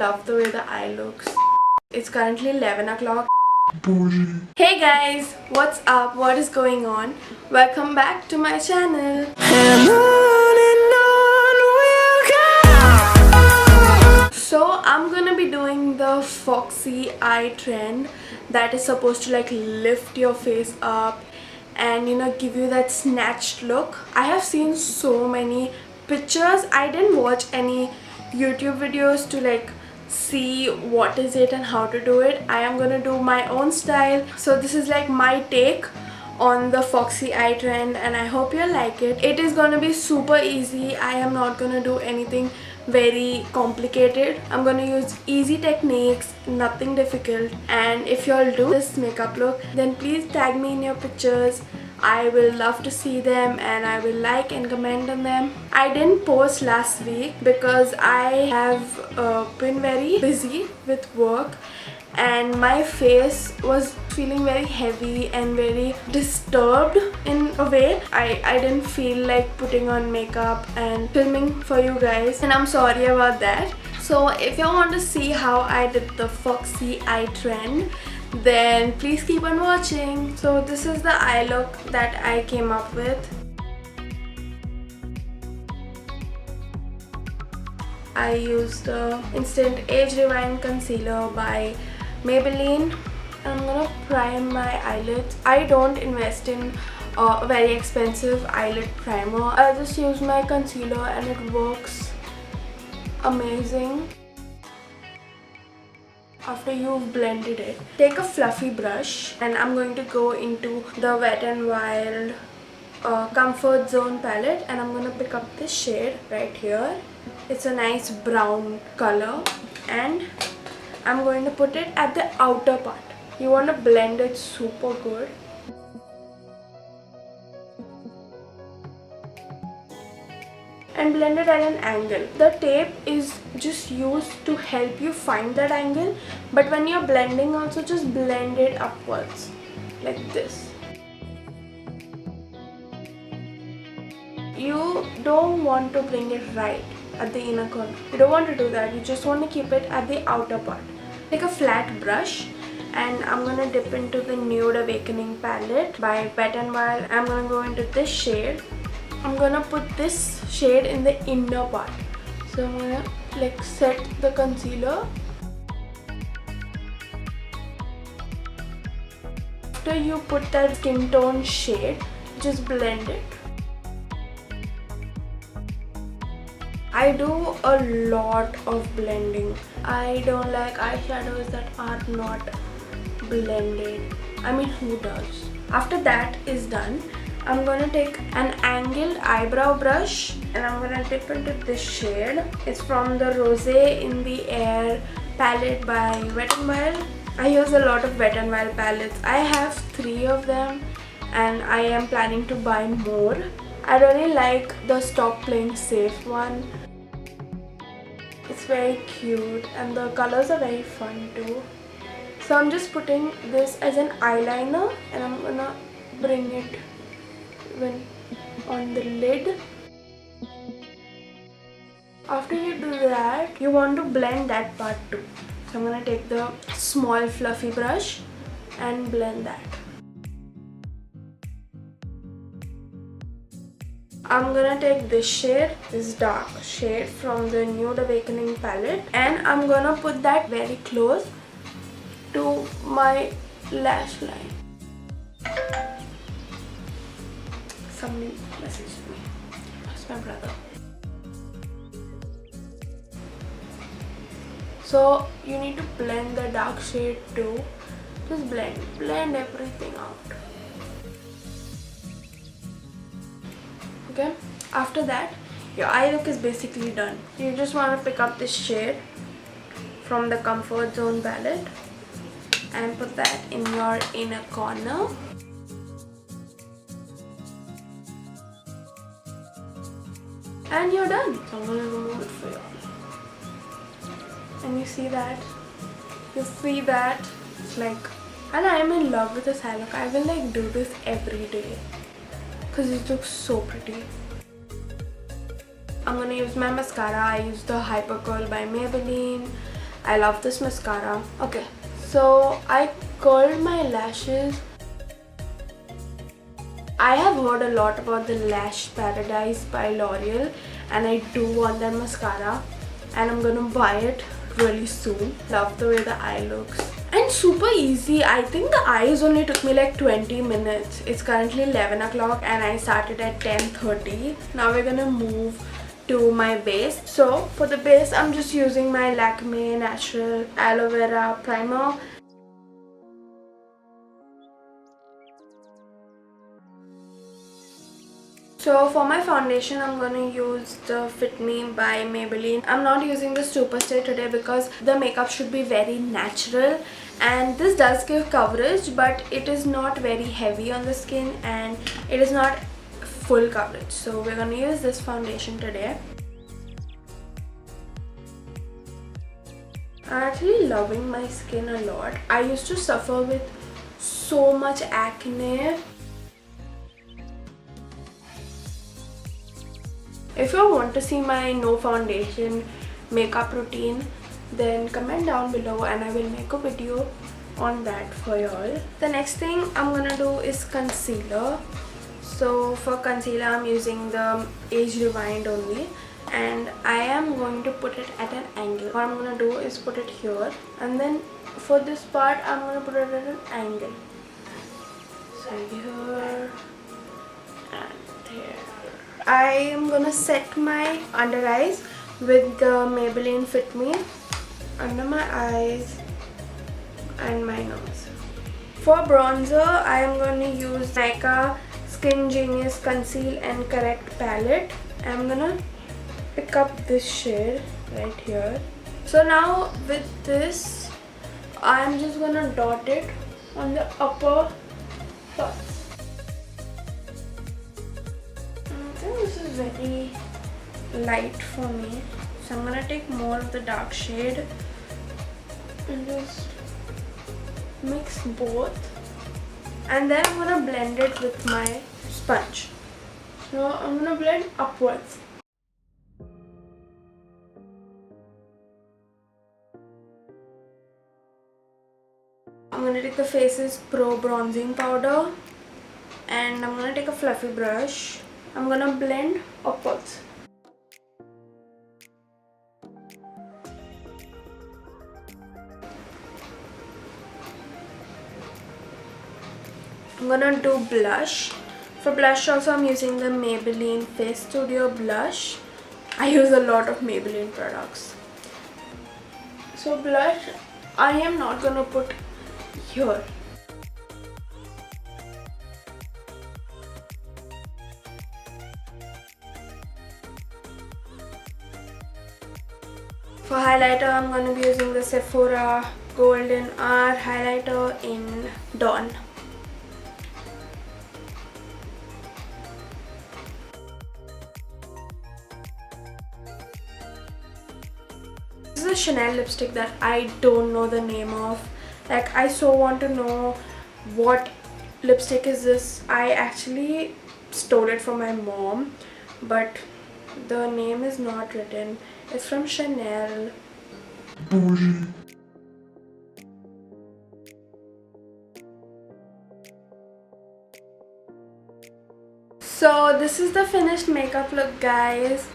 Love the way the eye looks. It's currently 11 o'clock. Hey guys, what's up? What is going on? Welcome back to my channel. So I'm gonna be doing the Foxy eye trend that is supposed to like lift your face up and give you that snatched look. I have seen so many pictures. I didn't watch any YouTube videos to like see what is it and how to do it. I am gonna do my own style. So this is like my take on the Foxy eye trend and I hope you like it. It is gonna be super easy. I am not gonna do anything very complicated. I'm gonna use easy techniques, nothing difficult. And if you all do this makeup look, then please tag me in your pictures. I will love to see them and I will like and comment on them. I didn't post last week because I have been very busy with work and my face was feeling very heavy and very disturbed in a way. I didn't feel like putting on makeup and filming for you guys, and I'm sorry about that. So if you want to see how I did the Foxy eye trend, then please keep on watching. So this is the eye look that I came up with. I used the Instant Age Rewind Concealer by Maybelline. I'm gonna prime my eyelids. I don't invest in a very expensive eyelid primer. I just use my concealer and it works amazing. After you've blended it, take a fluffy brush and I'm going to go into the Wet n Wild Comfort Zone palette and I'm going to pick up this shade right here. It's a nice brown color and I'm going to put it at the outer part. You want to blend it super good. And blend it at an angle. The tape is just used to help you find that angle, but when you're blending also just blend it upwards like this. You don't want to bring it right at the inner corner. You don't want to do that. You just want to keep it at the outer part. Take a flat brush and I'm gonna dip into the Nude Awakening palette by Wet n Wild. I'm gonna go into this shade. I'm gonna put this shade in the inner part. So I'm gonna like set the concealer. After you put that skin tone shade, just blend it. I do a lot of blending. I don't like eyeshadows that are not blended. I mean, who does? After that is done, I'm gonna take an angled eyebrow brush and I'm gonna dip into this shade. It's from the Rosé in the Air palette by Wet n Wild. I use a lot of Wet n Wild palettes. I have 3 of them and I am planning to buy more. I really like the Stop Playing Safe one. It's very cute and the colors are very fun too. So I'm just putting this as an eyeliner and I'm gonna bring it on the lid. After you do that, you want to blend that part too. So I'm gonna take the small fluffy brush and blend that. I'm gonna take this shade, this dark shade from the Nude Awakening palette, and I'm gonna put that very close to my lash line. Somebody messaged me. It's my brother. So you need to blend the dark shade too. Just blend everything out. Okay, after that your eye look is basically done. You just want to pick up this shade from the Comfort Zone palette and put that in your inner corner. And you're done. So I'm gonna remove it for you. And you see that? You see that? It's like, and I am in love with this eye look. I will like do this every day because it looks so pretty. I'm gonna use my mascara. I use the Hyper Curl by Maybelline. I love this mascara. Okay, so I curled my lashes. I have heard a lot about the Lash Paradise by L'Oreal and I do want that mascara and I'm gonna buy it really soon. Love the way the eye looks. And super easy. I think the eyes only took me like 20 minutes. It's currently 11 o'clock and I started at 10:30. Now we're gonna move to my base. So for the base, I'm just using my Lakme Natural Aloe Vera Primer. So for my foundation, I'm going to use the Fit Me by Maybelline. I'm not using the Superstay today because the makeup should be very natural. And this does give coverage, but it is not very heavy on the skin and it is not full coverage. So we're going to use this foundation today. I'm actually loving my skin a lot. I used to suffer with so much acne. If you want to see my no foundation makeup routine, then comment down below and I will make a video on that for y'all. The next thing I'm gonna do is concealer. So for concealer, I'm using the Age Rewind only and I am going to put it at an angle. What I'm gonna do is put it here and then for this part, I'm gonna put it at an angle. So here and there. I am gonna set my under eyes with the Maybelline Fit Me under my eyes and my nose. For bronzer, I am going to use Nykaa Skin Genius Conceal and Correct palette. I'm gonna pick up this shade right here. So now with this, I am just gonna dot it on the upper parts. This is very light for me, so I'm gonna take more of the dark shade and just mix both and then I'm gonna blend it with my sponge. So I'm gonna blend upwards. I'm gonna take the Faces Pro Bronzing Powder and I'm gonna take a fluffy brush. I'm gonna blend upwards. I'm gonna do blush. For blush also I'm using the Maybelline Face Studio blush. I use a lot of Maybelline products. So blush, I am not gonna put here. For highlighter, I'm going to be using the Sephora Golden Hour highlighter in Dawn. This is a Chanel lipstick that I don't know the name of. Like, I so want to know what lipstick is this. I actually stole it from my mom, but the name is not written. It's from Chanel. So this is the finished makeup look, guys.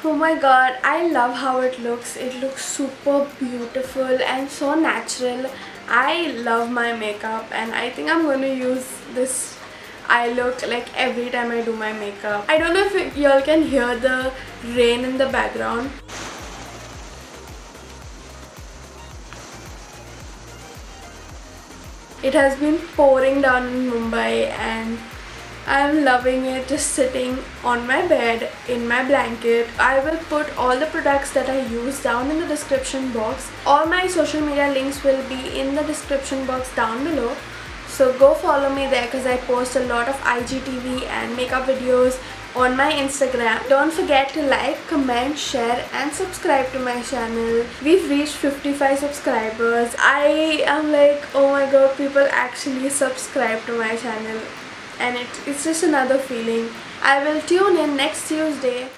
Oh my god, I love how it looks. It looks super beautiful and so natural. I love my makeup and I think I'm going to use this eye look like every time I do my makeup. I don't know if y'all can hear the rain in the background. It has been pouring down in Mumbai and I'm loving it, just sitting on my bed in my blanket. I will put all the products that I use down in the description box. All my social media links will be in the description box down below. So go follow me there because I post a lot of IGTV and makeup videos on my Instagram. Don't forget to like, comment, share and subscribe to my channel. We've reached 55 subscribers. I am like, oh my god, people actually subscribe to my channel and it's just another feeling. I will tune in next Tuesday.